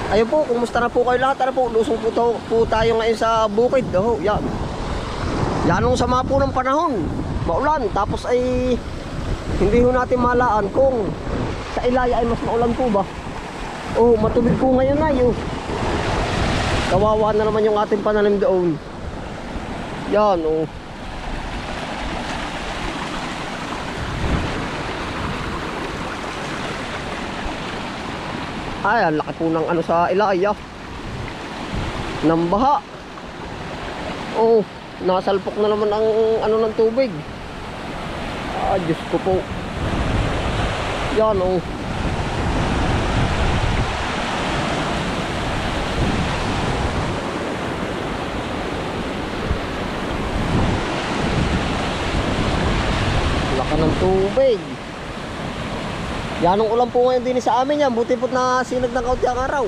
Ayun po, kumusta na po kayo lahat? Ano po, lusong po tayo ngayon sa bukid. Oh, yan. Yan ang sama po ng panahon. Maulan. Tapos ay hindi ho natin malaan kung sa Ilaya ay mas maulan po ba. Oh, matubig po ngayon na yun. Kawawa na naman yung ating pananim doon. Yan, oh. Ay, ang laki po ng ano sa Ilaya. Ng baha. Oh, nasalpok na naman ang ano ng tubig. Ah, Diyos ko po. Yan, oh. Laka ng tubig. Yan ang ulan po ngayon din sa amin yan. Buti po't na sinag ng kaunti ang araw.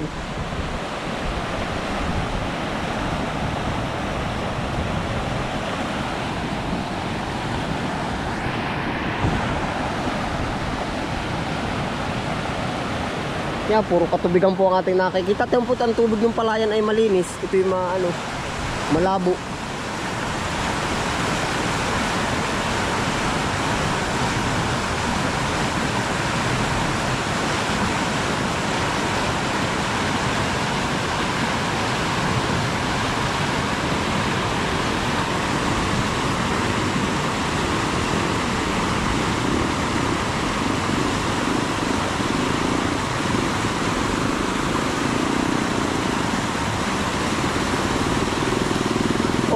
Yan, puro katubigan po ang ating nakikita. Tingnan po ang tubig ng palayan ay malinis. Ito yung malabo.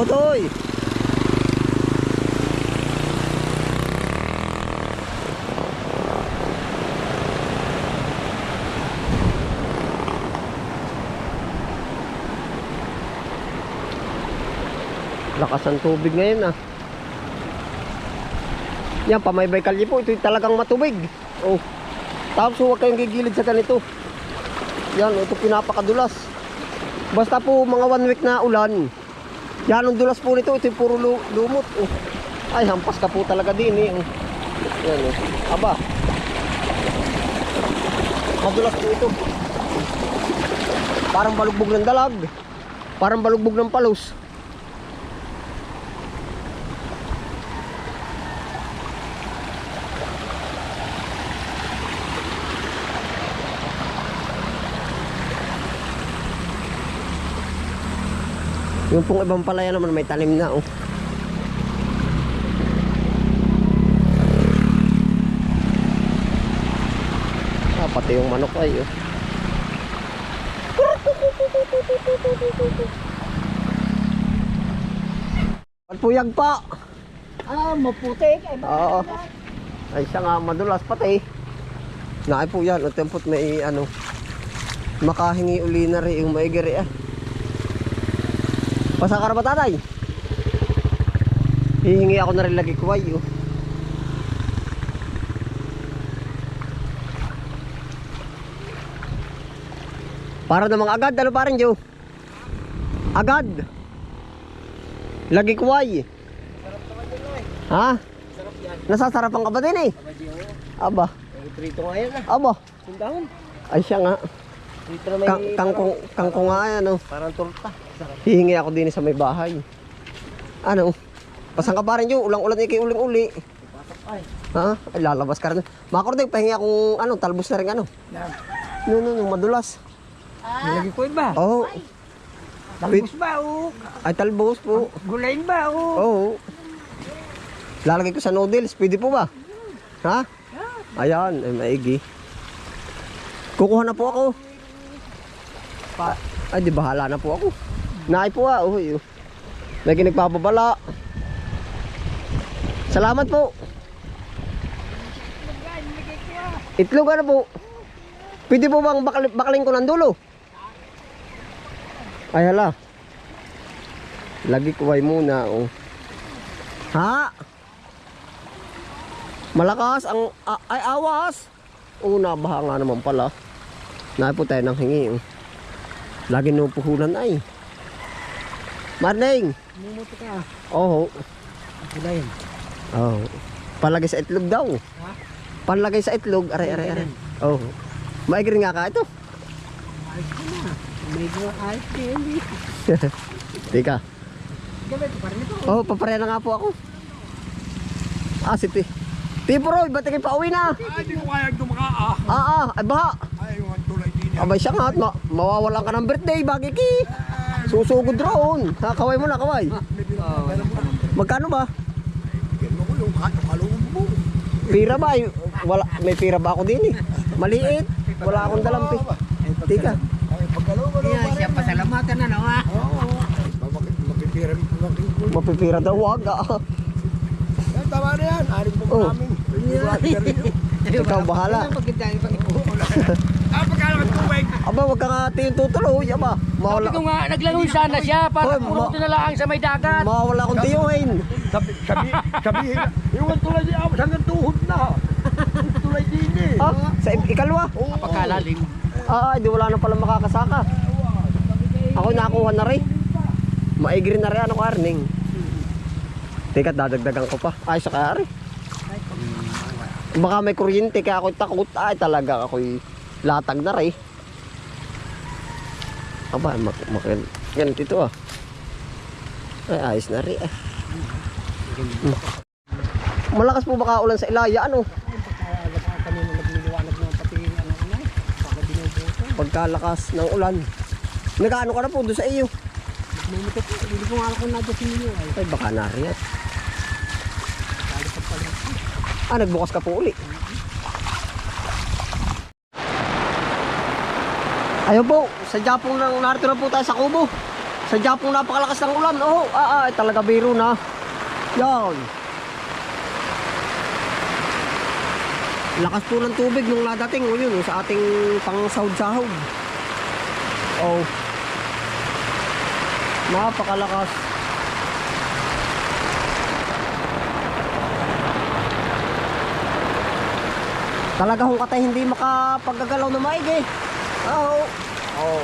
Otoy! Lakas ang tubig ngayon ah. Yan, pamaybay kalye po. Ito talagang matubig. Oh. Tapos huwag kayong gigilid sa ganito. Yan, ito pinapakadulas. Basta po mga 1 week na ulan. Yan ang dulas po nito. Ito yung puro lumot. Oh. Ay, hampas ka po talaga din eh. Oh. Yan oh. Aba. Madulas po ito. Parang balugbog ng dalag. Parang balugbog ng palos. Yung pong ibang palaya naman may tanim na oh. Ah, pati yung manok ay oh. Puyag pa. Ah, maputik. Oo. Ay siya nga madulas pati. Naay po yan. Ang tempot may ano. Makahingi uli na rin yung maigiri ah. Pasa ka na ba tatay? Hihingi ako na rin lagi kuway oh. Para namang agad, ano pa rin Joe? Agad. Lagi kuway. Sarap naman yun eh. Ha? Sarap yan. Nasasarapan ka ba din eh? Aba. Prito nga yan ah. Aba. Sundahon. Ay siya nga. Dito na may Kangkong nga yan oh. parang torta. Sarap. Hihingi ako din sa may bahay. Ano? Pasang ka pa rin yung ulang-ulan ikay uling-uli. Pasok ay. Ha? Ay lalabas ka rin. Makakordeg, pahingi akong ano, talbos na rin ano. No, madulas. Nilagay ko yun ba? Oo. Talbos ba o? Ay talbos po. Gulayin ba o? Oo. Lalagay ko sa noodles. Pwede po ba? Ha? Ayan, ay maigi. Kukuha na po ako. Ay di bahala na po ako. Naay po ah. Uy. Lagi nagpapabala. Salamat po. Itlog ano po? Pwede po bang bakaling ko ng dulo? Ay hala. Lagi kuway muna oh. Ha? Malakas ang ay awas. Nabaha nga naman pala. Naay po tayo ng hingi oh. Lagi nung puhunan ay. Marning. Mumuti ka. Oo. Gulayin. Oo. Palagay sa itlog daw. Ha? Palagay sa itlog. Aray. Oo. Maigri nga ka ito. Ayos ko na. Medyo ayos din. Teka. Gabi, pa rin ito. Oh, papare na nga po ako. Ah, si Tibroy, ba't kayo pauwi na? Ay, di ko kayang dumakaa. Ay baha. Ay, yung tulay din. Abay siya nga at mawawalan ka ng birthday, bagay ki. Susugod roon. Ha, kaway mo na, kaway. Magkano ba? Gano'n ko yung kalungin mo. Pira ba? Wala, may pira ba ako din eh? Maliit. Wala akong dalampi. Tika. Ay, pagkalaw-galaw Kaya pa rin. siya pasalamatan na nawa. Oo. Makipira rin ko. Mapipira daw, wag ah. Yan, tama na yan. Aring mo Oh. namin. Ikaw bahala. Pagkita yung pag-ipo. Ah, pagkalaw ng tubig. Aba, wag ka nga tiyong tutuloy. Aba, Sabi mawala, ko nga, naglangoy sana siya para Hoy, puruto na lang sa may dagat. mawala akong tiyuhin. Sabihin na. Yung tulay din ako, hanggang tuhod na. Yung tulay din eh. Ah, sa ikalwa. Oo. Pagkalalim. Di wala na pala makakasaka. Ako nakuha na rin. Maigri na rin ano ko, Arning. Teka, dadagdagan ko pa. Ay, sa kaya rin. Baka may kuryente kaya ako'y takot. Ay, talaga ako'y latag na rin. Aba, ganito ito ah. Ay, ayos na rin ah. Malakas po baka ulan sa Ilaya, ano? Kanina nagliliwanag ng pati ano. Baka binubuto. Pagkalakas ng ulan. Nag-ano ka na po doon sa iyo? Nagmumukot ko. Hindi ko nga alam kung nadya sinyo ay. Ay, baka na rin. Nagbukas ka po uli. Ayun po, sadya pong narito na po tayo sa Kubo. Sadya pong napakalakas ng ulan. Oh, talaga biro na. Yan. Lakas po ng tubig nung nadating. O yun, sa ating pang-sahod-sahod. Oh. Napakalakas. Talaga hong katay hindi makapaggagalaw na maigi. Oo. Oh.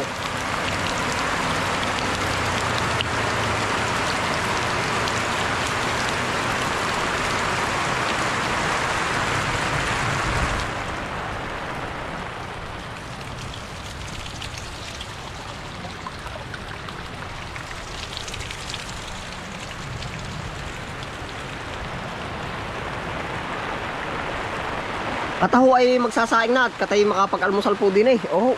Kataho ay magsasaing na at katay makapag-almusal po din eh. Oh.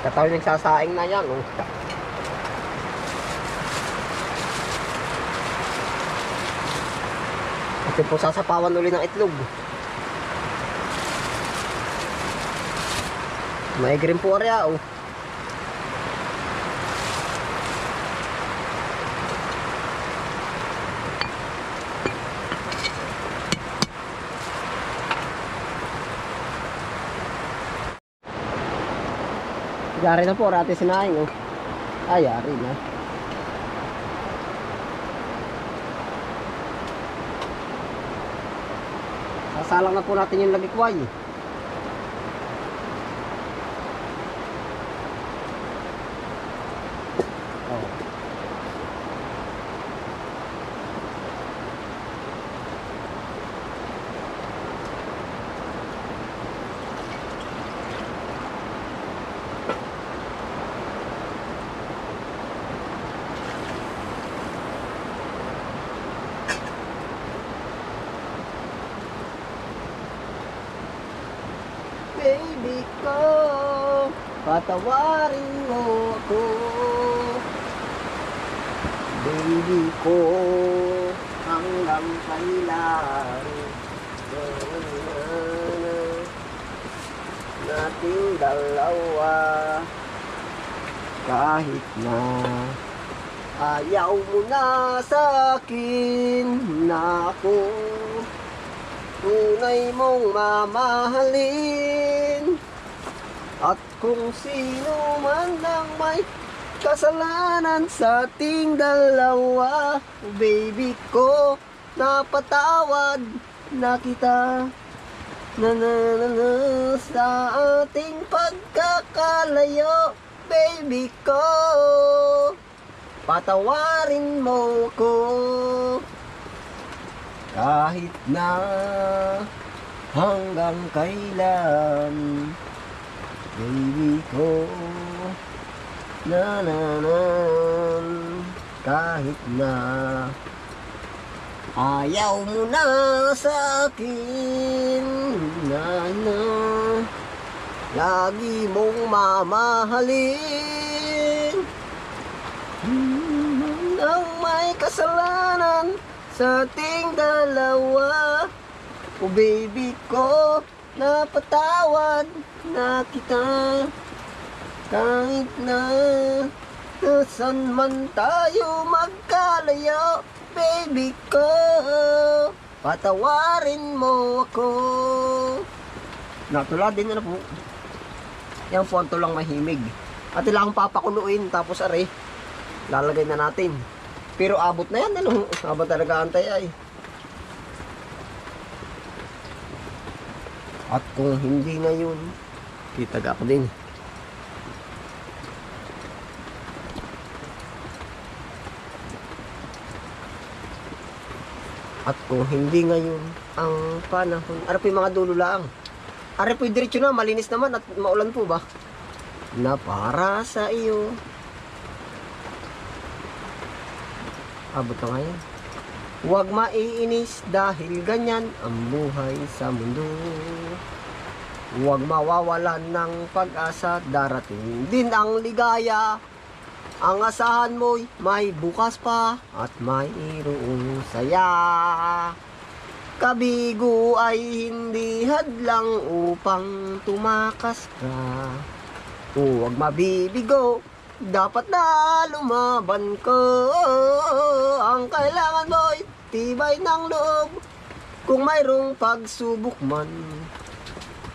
Kataho ay nagsasaing na yan. Oh. At po sasapawan uli ng itlog. Maigi rin po arya oh. Yari na po, rati sinaing oh. Yari na. Sasalang na po natin yung lagikway. Oh. Baby ko, patawarin mo ako. Baby ko, hanggang kailan nating dalawa. Kahit na ayaw mo na sa akin na ako tunay mong mamahalin. At kung sino man ang may kasalanan sa ating dalawa, baby ko, napatawad na kita na sa ating pagkakalayo. Baby ko, patawarin mo ko. Kahit na hanggang kailan baby ko. Na na na, kahit na ayaw mo na sa akin, na na, lagi mong mamahalin. Nang may kasalanan sa ating dalawa, o baby ko, napatawad na kita. Kahit na nasan man tayo magkalayo, baby ko, patawarin mo ako. Natuladin na po. Yan po ang tulang mahimig. At ilang papakuluin, tapos are, lalagay na natin. Pero abot na yan, ano? Abot talaga antay ay. At kung hindi ngayon, kitag ako din. At kung hindi ngayon ang panahon, ano po yung mga dulo lang? Ano po yung diretso na, malinis naman at maulan po ba? Na para sa iyo. Abot na ngayon. Huwag maiinis dahil ganyan ang buhay sa mundo. Huwag mawawalan ng pag-asa, darating din ang ligaya. Ang asahan mo'y may bukas pa at mayroong saya. Kabigo ay hindi hadlang upang tumakas ka. Huwag mabibigo, dapat na lumaban ko. Ang kailangan mo'y tibay ng loob, kung mayroong pagsubok man.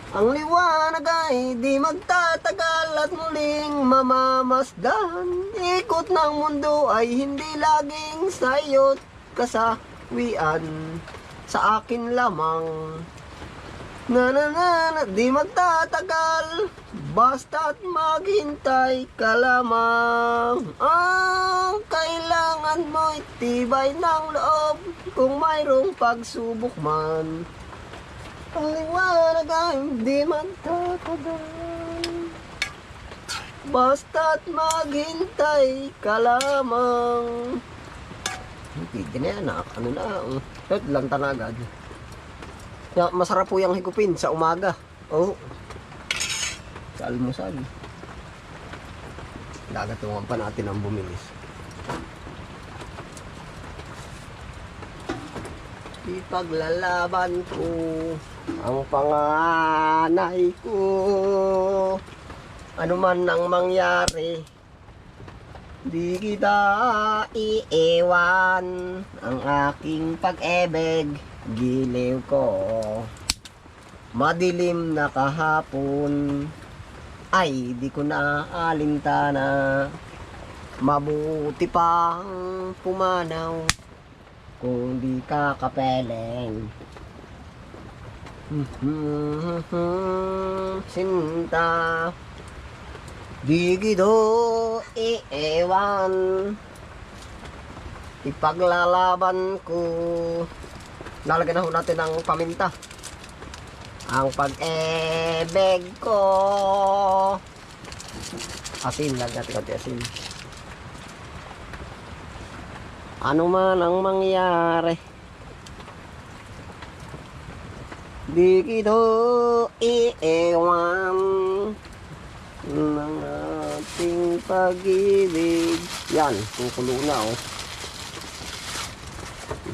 Ang liwanag ay di magtatagal at muling mamamasdan. Ikot ng mundo ay hindi laging sa iyo't kasawian. Sa akin lamang. Na na na na, di magtatagal, basta't maghintay ka lamang. Ang kailangan mo'y tibay ng loob, kung mayroong pagsubok man. Ang liwanag ay hindi magtatagal, basta't maghintay ka lamang. Hindi na yan, ano na, lang tanagad. Masarap po yung higupin sa umaga. Oh, sa almusal. Dagatungan pa natin ang bumilis. Ipaglalaban ko ang panganay ko. Ano man ang mangyari, di kita iiwan. Ang aking pag-ebig, giliw ko. Madilim na kahapon, ay di ko na alintana. Mabuti pang pumanaw kung di ka kapeleng. Sinta, di gido iiwan. Ipaglalaban ko. Lalagyan na ho natin ng paminta. Ang pag-ebeg ko. Asin, lagyan natin konti asin. Ano man ang mangyari, di kito iiwan ng ating pag-ibig. Yan, kukulo na oh.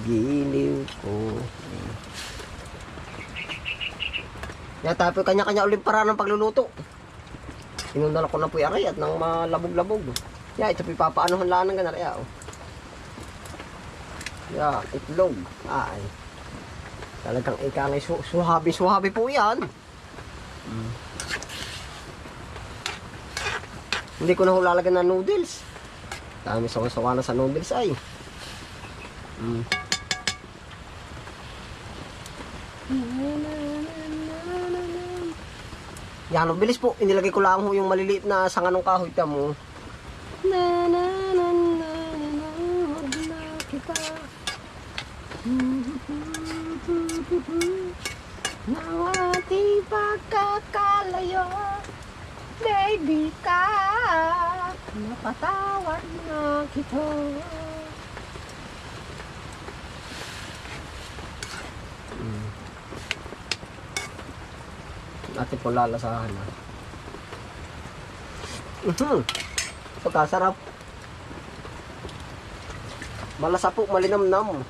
Giliw ko. Yan, tayo kanya-kanya ulit para ng pagluluto. Inundala ko na po yung aray at nang malabog-labog. Yan, ito po papaanohan lang ng ganaraya oh. Yeah, itlog. Ay. Talagang ikangay suhabi po yan. Hindi ko na hulalagyan ng noodles. Dami sawa-sawa na sa noodles ay. Yan, ang bilis po. Inilagay ko lang yung maliliit na sanganong kahoy mo. Na na na na na na kita. Ng ating pagkakalayo, di ka napatawad na kita. Natin po lalasahan na. Pagkasarap. Malasa po, malinamnam.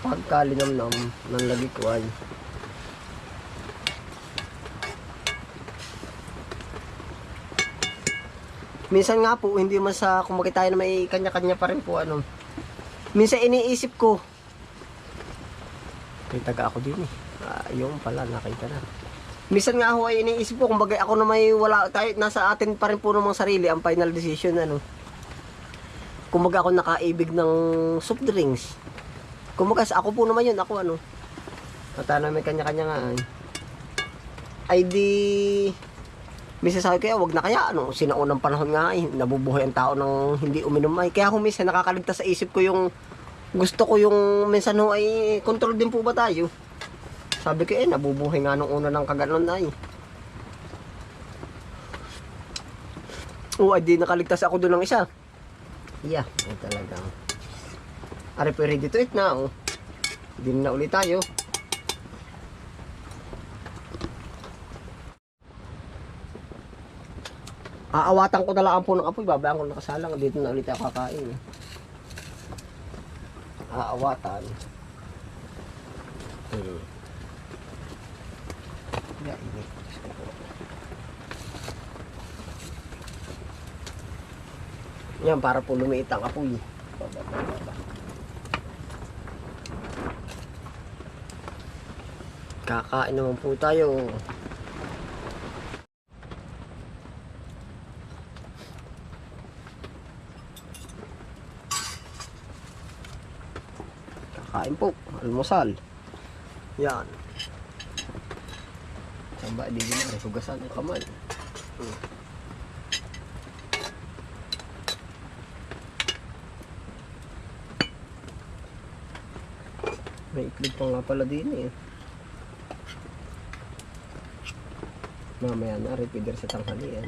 Pagkalinamnam ng lagi ko ay minsan nga po, hindi man sa kumaki tayo na may kanya-kanya pa rin po ano. Minsan iniisip ko, may taga ako din eh. Yung pala, nakita na. Minsan nga ako ay iniisip ko, kumbaga ako na may wala, tayo, nasa atin pa rin po ng mga sarili, ang final decision ano. Kumbaga ako nakaibig ng soft drinks. Kumbaga ako po naman yun, ako ano. At ano, may kanya-kanya nga ay di minsan sabi kaya wag na kaya ano, sinaunang panahon nga ay nabubuhay ang tao ng hindi uminom ay. Kaya kung minsan nakakaligtas sa isip ko yung gusto ko yung minsan ho ay control din po ba tayo. Sabi ko nabubuhay nga nung una ng kaganon ay. Ay di nakaligtas ako doon ng isa. Yeah, ay talaga. Are po ready to eat na oh. Hindi na ulit tayo. Aawatan ko na lang po ng apoy, babayaan ko nakasalang, dito na ulit ako kakain. Aawatan. Yeah, init. Yan, para po lumiit ang apoy. Kakain naman po tayo. Kain po, almusal. Yan. Samba din na, hugasan ang kamay. May itlog pa nga pala din eh. Mamaya na, repeater sa tanghalian.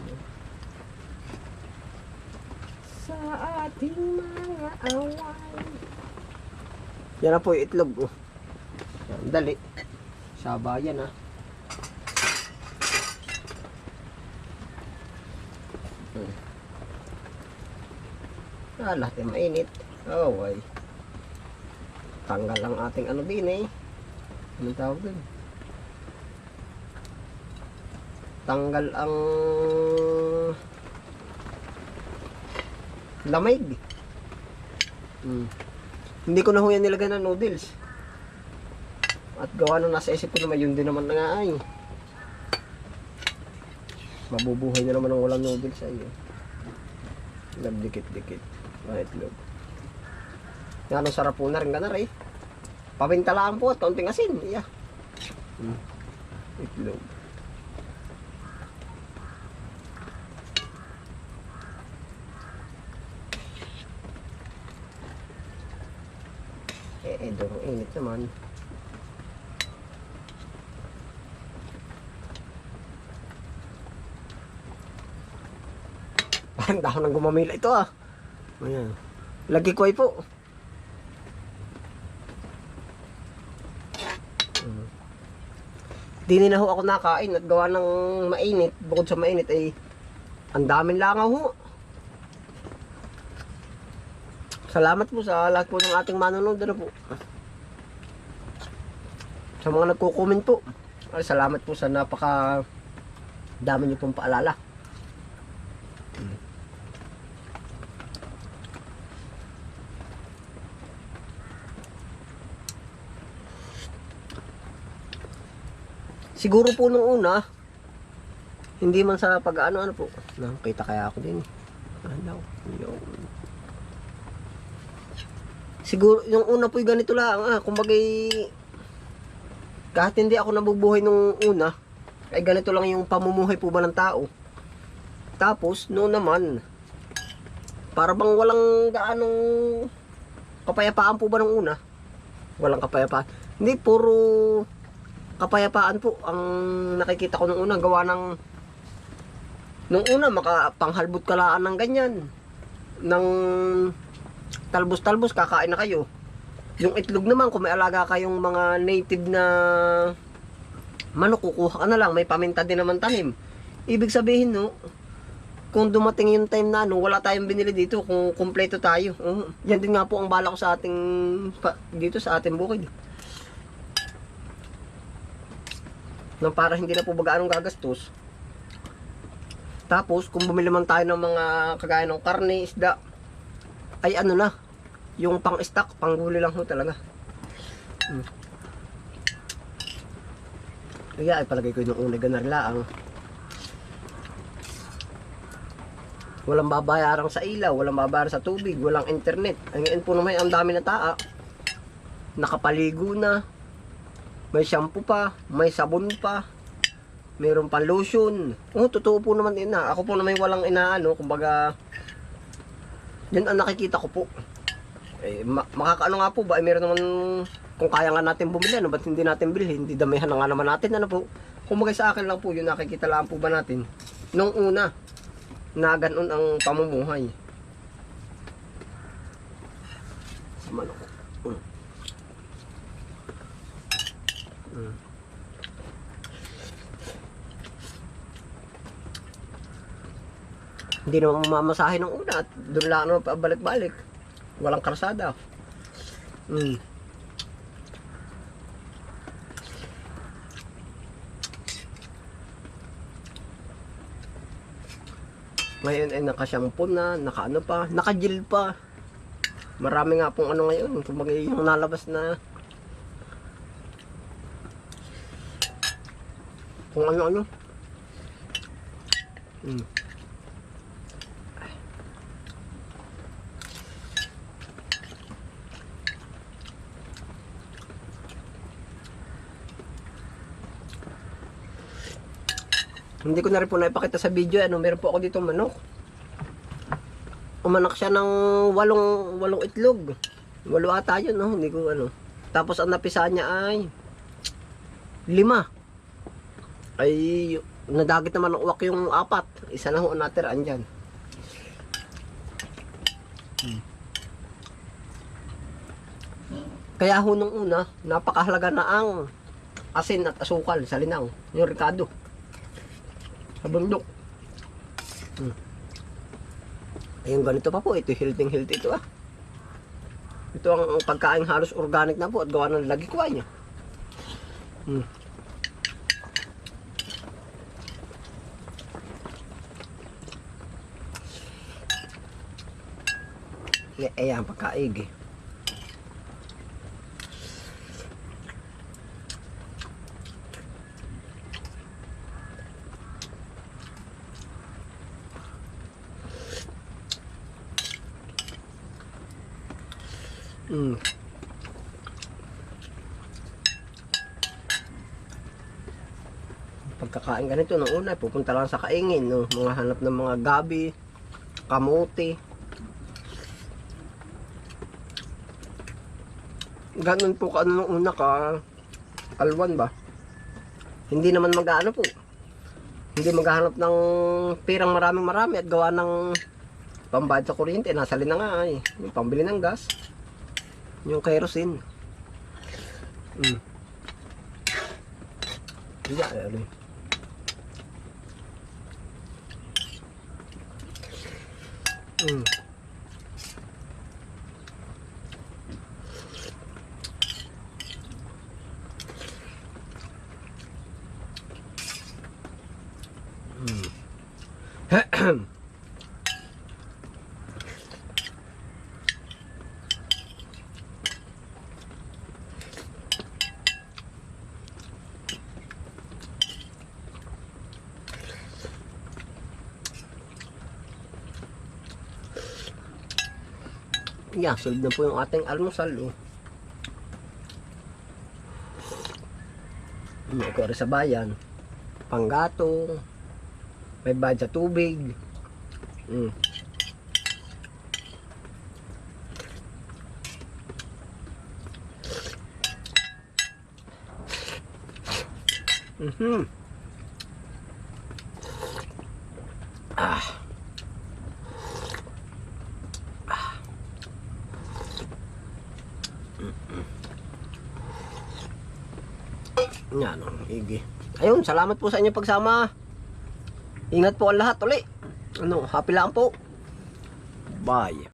Sa ating mga away. Yan na po yung itlog. Oh. Yan, dali. Sabayan ha. Lahat ay mainit. Oh, ay. Tanggal ang ating ano din eh. Anong tawag dun? Tanggal ang lamig. Hindi ko na ho yan nilagay ng noodles. At gawa nung nasa isip ko naman, yun din naman na nga ay. Mabubuhay na naman ng walang noodles ay. Dikit-dikit. Itlog. Yan ang sarap po na rin ganar eh. Pabintalaan po at kaunting asin. Yeah. Itlog. Duro init naman. Parang dahon ng gumamila ito ah. Ayan. Lagi ko ay po. Dini na ho ako nakain at gawa ng mainit. Bukod sa mainit ay ang daming langaw ho. Salamat po sa lahat po ng ating manonood na po. Sa mga nagko-comment po. Ay, salamat po sa napaka dami niyo pong paalala. Siguro po nung una, hindi man sa pag-ano po. Nakita kaya ako din. Ano? Yung siguro yung una po'y ganito lang kumbaga kahit hindi ako nabubuhay nung una ay ganito lang yung pamumuhay po ba ng tao. Tapos noon naman para bang walang gaanong kapayapaan po ba nung una, walang kapayapaan, hindi puro kapayapaan po ang nakikita ko nung una. Gawa ng nung una makapanghalbot kalaan ng ganyan. Ng talbos-talbos kakain na kayo. Yung itlog naman kung may alaga kayong mga native na manok, kukuha ka na lang, may paminta din naman tanim. Ibig sabihin no, kung dumating yung time na ano, wala tayong binili dito kung kumpleto tayo. Yan din nga po ang bala ko sa ating dito sa ating bukid. Nang para hindi na po gaanong gagastos. Tapos kung bumili man tayo ng mga kagaya ng karne, isda, ay ano na, yung pang-stock, pangguli lang ho talaga. Kaya ay palagay ko yung unay ganarlaang. Walang babayaran sa ilaw, walang babayaran sa tubig, walang internet. Ngayon po naman ang dami na taa. Nakapaligo na. May shampoo pa, may sabon pa. Mayroon pa lotion. Totoo po naman yun na. Ako po naman walang inaano, kumbaga yan ang nakikita ko po. Makakaano nga po ba? Meron naman kung kaya nga natin bumili, ano ba't hindi natin bilhin? Hindi damihan na nga naman natin, ano po? Kung magay sa akin lang po, yun nakikita lang po ba natin? Nung una, na ganun ang pamumuhay. Sa manok. Hindi naman mamamasahin ng una at doon lang naman pabalik-balik. Walang karsada. Ngayon ay naka-shampoo na, naka-ano pa, naka-gel pa. Marami nga pong ano ngayon, kumbaga yung nalabas na kung ano-ano. Hindi ko na rin po naipakita sa video, meron po ako dito manok. Umanak siya ng walong itlog. 8 ata yun, no? Hindi ko ano. Tapos ang napisa niya ay 5. Ay, nadagit naman ng uwak yung 4. Isa na ho natiraan dyan. Kaya ho nung una, napakahalaga na ang asin at asukal sa linang. Yung Ricardo. Sa bundok. Ayun, ganito pa po. Ito healthy ito ah. Ito ang pagkain halos organic na po at gawa ng lagi ko ay. Ayan, pagkaig eh. Pagkakain ganito nung una, pupunta lang sa kaingin, no? Mga hanap ng mga gabi, kamote. Ganun po ka nung una ka alwan ba? Hindi naman mag-ano po. Hindi maghahanap ng pirang marami at gawa ng pambayad sa kuryente, nasa na nga ay. Yung pambili ng gas. Yung kerosene. Ano. Yeah, solid na po yung ating almusal. May kore sa bayan. Panggatong. May bayad sa tubig. Mhm. Ah. Yan, igi. Ayun, salamat po sa inyong pagsama. Ingat po ang lahat uli. Happy lang po. Bye.